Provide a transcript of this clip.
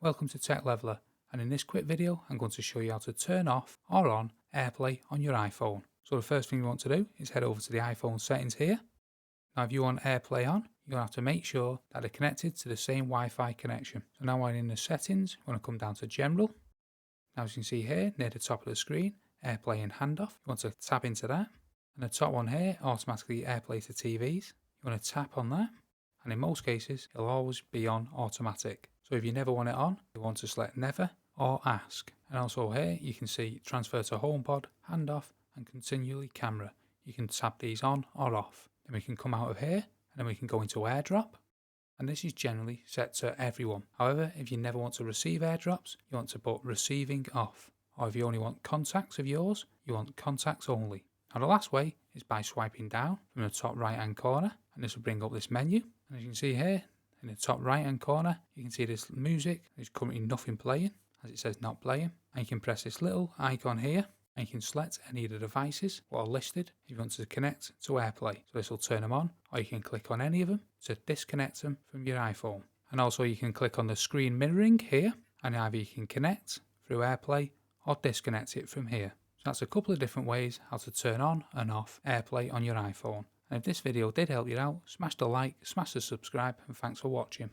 Welcome to Tech Leveler, and in this quick video I'm going to show you how to turn off or on AirPlay on your iPhone. So the first thing you want to do is head over to the iPhone settings here. Now if you want AirPlay on, you're going to have to make sure that they're connected to the same Wi-Fi connection. So now while in the settings, you want to come down to General. Now as you can see here near the top of the screen, AirPlay and handoff. You want to tap into that. And the top one here, automatically AirPlay to TVs. You want to tap on that. And in most cases, it'll always be on automatic. So if you never want it on, you want to select never or ask. And also here, you can see transfer to HomePod, handoff, and continually camera. You can tap these on or off. Then we can come out of here, and then we can go into AirDrop. And this is generally set to everyone. However, if you never want to receive airdrops, you want to put receiving off. Or if you only want contacts of yours, you want contacts only. Now the last way is by swiping down from the top right hand corner, and this will bring up this menu. And as you can see here, in the top right hand corner, you can see this music. There's currently nothing playing, as it says not playing. And you can press this little icon here, and you can select any of the devices that are listed if you want to connect to AirPlay. So this will turn them on, or you can click on any of them to disconnect them from your iPhone. And also you can click on the screen mirroring here, and either you can connect through AirPlay or disconnect it from here. So that's a couple of different ways how to turn on and off AirPlay on your iPhone. And if this video did help you out, smash the like, smash the subscribe, and thanks for watching.